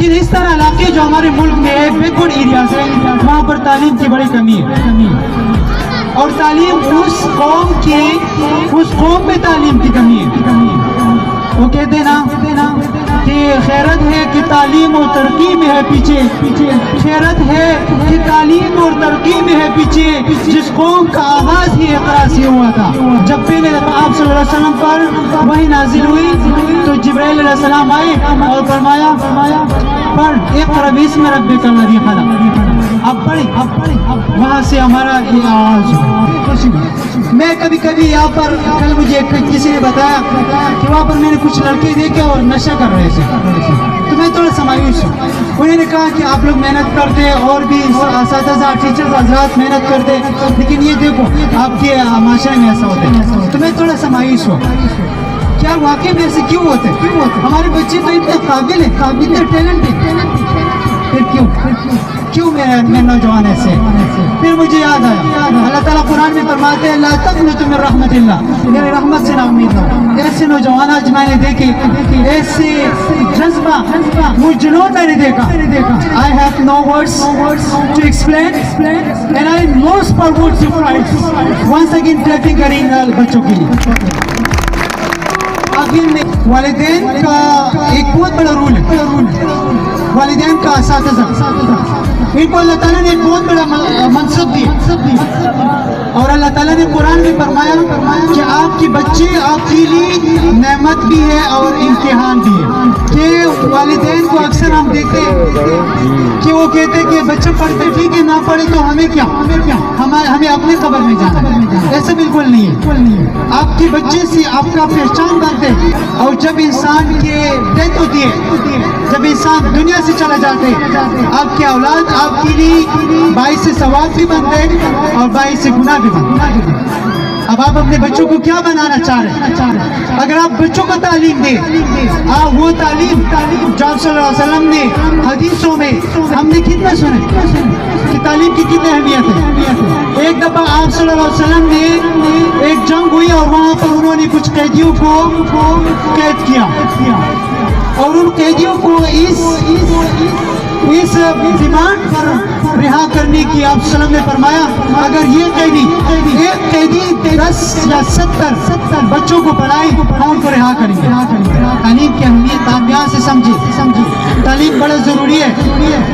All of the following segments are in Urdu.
لیکن اس طرح علاقے جو ہمارے ملک میں ہے بیکورڈ ایریاز ہیں وہاں پر تعلیم کی بڑی کمی ہے، اور تعلیم اس قوم میں تعلیم کی کمی ہے۔ وہ کہتے ہیں نا کہ خیرت ہے کہ تعلیم اور ترقی میں ہے پیچھے، خیرت ہے کہ تعلیم اور ترقی میں ہے پیچھے جس قوم کا آغاز ہی اقرا سے ہوا تھا۔ جب پہلے آپ صلی اللہ علیہ وسلم پر وحی نازل ہوئی تو جبرائیل علیہ السلام آئے اور فرمایا پڑھ اقرا باسم ربک الذی خلق، اب پڑھی وہاں سے ہمارا یہ آواز ہوا۔ میں کبھی یہاں پر کل مجھے کسی نے بتایا کہ وہاں پر میں نے کچھ لڑکے دیکھے اور نشہ کر رہے تھے، تو میں تھوڑا سا مایوس ہوں۔ انہوں نے کہا کہ آپ لوگ محنت کرتے اور بھی اساتذہ ٹیچر حضرات محنت کرتے، لیکن یہ دیکھو آپ کے معاشرے میں ایسا ہوتا ہے، تو میں تھوڑا سا مایوس ہوں۔ کیا واقعی میں ایسے کیوں ہوتے؟ ہمارے بچے تو اتنے قابل ہیں، اتنے ٹیلنٹ ہیں، پھر کیوں میرے نوجوان ایسے؟ پھر مجھے یاد آیا اللہ تعالیٰ قرآن میں فرماتے ہیں لا تقنطوا من رحمت اللہ، میرے رحمت سے نا امید ہو۔ ایسے نوجوان آج میں نے دیکھے، ایسے جذبہ وہ جنون میں نے دیکھا۔ I have no words to explain and I am lost for words to write. Once again clapping کریں بچوں کے لیے۔ آخر میں والدین کا ایک بہت بڑا رول ہے، والدین کا اساتذہ، ان کو اللہ تعالیٰ نے ایک بہت بڑا منصب دیا، اور اللہ تعالیٰ نے قرآن میں فرمایا کہ آپ کے بچے آپ کے لیے نعمت بھی ہے اور امتحان بھی ہے۔ کہ والدین کو اکثر ہم دیکھتے ہیں کہ وہ کہتے ہیں کہ بچہ پڑھتے ٹھیک ہے، نہ پڑھے تو ہمیں کیا، ہمیں اپنے قبر میں جانا ہے۔ ایسا بالکل نہیں ہے، آپ کے بچے سے آپ کا پہچان بنتے، اور جب انسان کی ڈیتھ ہوتی ہے، جب انسان دنیا سے چلا جاتے، آپ کے اولاد آپ کے لیے باعث ثواب بھی بنتے اور باعث گناہ بھی بنتے۔ اب آپ اپنے بچوں کو کیا بنانا چاہ رہے ہیں؟ اگر آپ بچوں کو تعلیم دیں، وہ تعلیم جو آپ صلی اللہ علیہ وسلم نے حدیثوں میں ہم نے کتنا سنے کہ تعلیم کی کتنی اہمیت ہے۔ ایک دفعہ آپ صلی اللہ علیہ وسلم نے ایک جنگ ہوئی اور وہاں پر انہوں نے کچھ قیدیوں کو قید کیا، اور ان قیدیوں کو اس ڈیمانڈ پر رہا کرنے کی آپ صلی اللہ علیہ وسلم نے فرمایا اگر یہ قیدی ایک قیدی 10 یا 70 بچوں کو پڑھائے ہم ان کو رہا کریں گے۔ تعلیم کی اہمیت آپ یہاں سے سمجھیں، تعلیم بڑا ضروری ہے۔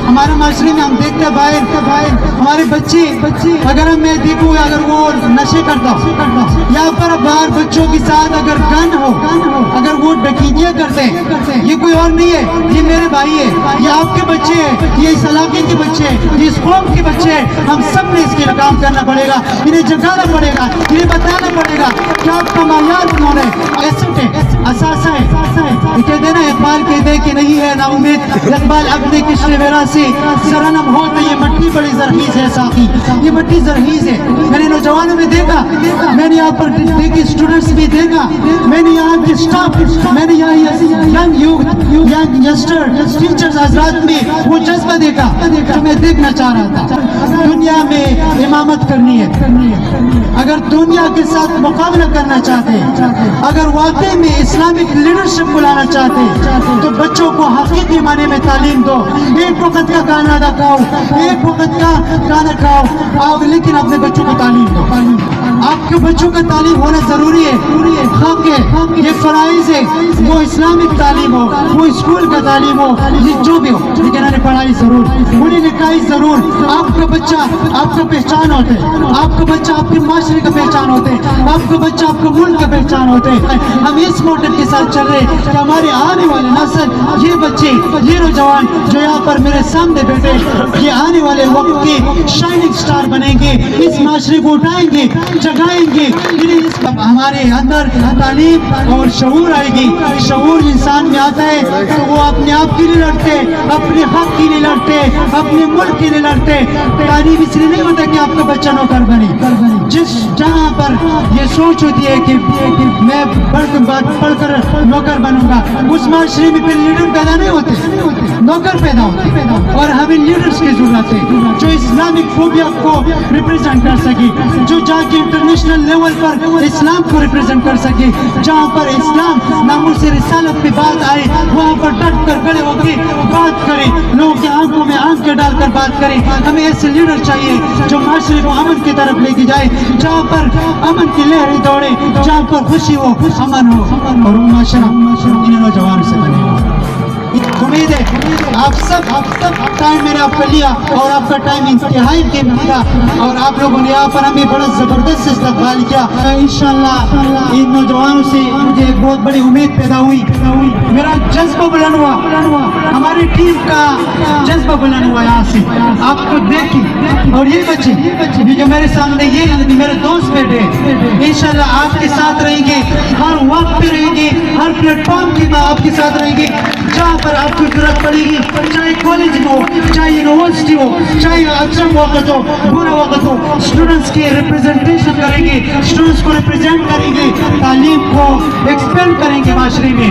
ہمارے معاشرے میں ہم دیکھتے ہیں باہر ہمارے بچے، اگر میں دیکھوں اگر وہ نشے کرتا یا پر باہر بچوں کے ساتھ اگر گن ہو، اگر وہ ڈکیتیاں کرتے ہیں، یہ کوئی اور نہیں ہے، یہ میرے بھائی ہے، یہ آپ کے بچے ہیں، یہ اس علاقے کے بچے ہیں، یہ اس قوم کے بچے ہیں۔ ہم سب نے اس کے لیے کام کرنا پڑے گا، انہیں جگانا پڑے گا، انہیں بتانا پڑے گا کہ آپ کا معیار کون ہے، ایسٹ ہے، اثاثہ ہے۔ یہ کہتے ہیں نا اقبال کہتے ہیں کہ نہیں ہے نا امید، اقبال اپنے کشن ویرا سے سرنم ہو تو یہ مٹی بڑی زرخیز ہے ساقی، یہ مٹی زرخیز ہے۔ میں نے نوجوانوں میں دیکھا، میں نے یہاں پر دیکھے اسٹوڈنٹس بھی دیکھا، میں نے یہاں کے اسٹاف، میں نے یہاں young youth, young youngster teachers حضرات میں وہ جذبہ دیکھا جو میں دیکھنا چاہ رہا تھا۔ دنیا میں امامت کرنی ہے، اگر دنیا کے ساتھ مقابلہ کرنا چاہتے ہیں، اگر واقعی میں اسلامک لیڈرشپ کو لانا چاہتے ہیں تو بچوں کو حقیقی معنی میں تعلیم دو۔ ایک وقت کا کھانا نہ کھاؤ، ایک وقت کا کھانا کھاؤ، لیکن اپنے بچوں کو تعلیم دو۔ آپ کے بچوں کا تعلیم ہونا ضروری ہے، حق ہے، یہ فرائض ہے، وہ اسلامک تعلیم ہو، وہ اسکول کا تعلیم ہو، یہ جو بھی ہو، لیکن انہیں پڑھائی ضرور، انہیں لکھائی ضرور۔ آپ کا بچہ آپ کا پہچان ہوتا ہے، آپ کا بچہ آپ کے معاشرے کا پہچان ہوتا ہے، آپ کا بچہ آپ کا ملک کا پہچان ہوتا ہے۔ ہم اس موٹر کے ساتھ چل رہے ہیں کہ ہمارے آنے والے نسل، یہ بچے، یہ نوجوان جو یہاں پر میرے سامنے بیٹھے، یہ آنے والے وقت کے شائننگ سٹار بنیں گے، اس معاشرے کو اٹھائیں گے، جگائیں گے۔ ہمارے اندر تعلیم اور شعور آئے گی، شعور انسان میں آتا ہے تو وہ اپنے آپ کے لیے لڑتے، اپنے حق وقت کے لیے لڑتے, اپنے ملک کے لیے لڑتے. تعلیم اس لیے نہیں ہوتا کہ آپ کا بچہ نوکر بنے. جس جہاں پر یہ سوچ ہوتی ہے کہ میں پڑھ کر نوکر بنوں گا, اس معاشرے میں پھر لیڈر پیدا نہیں ہوتے, نوکر پیدا ہوتے. اور ہمیں لیڈرز کی ضرورت ہے جو اسلامک فوبیا کو ریپریزنٹ کر سکے, جو جا کے انٹرنیشنل لیول پر اسلام کو ریپریزنٹ کر سکے. جہاں پر اسلام ناموس رسالت پہ بات آئے وہاں پر ڈٹ کر کھڑے ہو کے بات کرے, لوگوں کی آنکھوں میں آنکھ کے ڈال کر بات کرے. ہمیں ایسے لیڈر چاہیے جو معاشرے کو امن کی طرف لے کے جائے, جہاں پر امن کی لہریں دوڑے, جہاں پر خوشی ہو, امن ہو, اور وہ معاشرہ ان نوجوانوں سے بنے گا. امید ہے آپ سب ٹائم میں نے آپ کا لیا اور آپ کا ٹائم انتہائی قیمتی تھا, اور آپ لوگوں نے یہاں پر ہمیں بڑا زبردست استقبال کیا. انشاءاللہ ان نوجوانوں سے مجھے ایک بہت بڑی امید پیدا ہوئی, میرا جذبہ بلند ہوا, ہماری ٹیم کا جذبہ بلند ہوا یہاں سے آپ کو دیکھیں. اور یہ بچے جو میرے سامنے یہ میرے دوست بیٹھے, انشاءاللہ آپ کے ساتھ رہیں گے, ہر وقت پہ رہیں گے, ہر پلیٹ فارم کی آپ کے ساتھ رہیں گے. جہاں پر آپ کو ضرورت پڑے گی, چاہے کالج میں ہو, چاہے یونیورسٹی ہو, چاہے اچھا وقت ہو, برا وقت ہو, اسٹوڈنٹس کی ریپرزنٹیشن کریں گے, اسٹوڈنٹس کو ریپرزینٹ کریں گے, تعلیم کو ایکسپینڈ کریں گے معاشرے میں.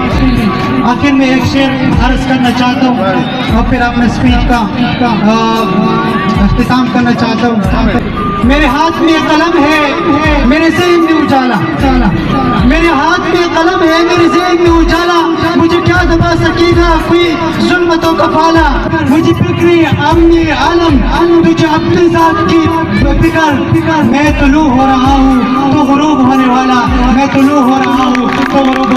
آخر میں ایک شعر عرض کرنا چاہتا ہوں اور پھر اپنے اسپیچ کا اختتام کرنا چاہتا ہوں. میرے ہاتھ میں قلم ہے, میرے ذہن میں اجالا, میرے ہاتھ میں قلم ہے, میرے ذہن میں اجالا. مجھے کیا دبا سکے گا کوئی ظلمتوں کا پھالا, مجھے فکری امنی عالم تجھے اپنی ذات کی فکر. میں طلوع ہو رہا ہوں تو غروب ہونے والا, میں طلوع ہو رہا ہوں تو غروب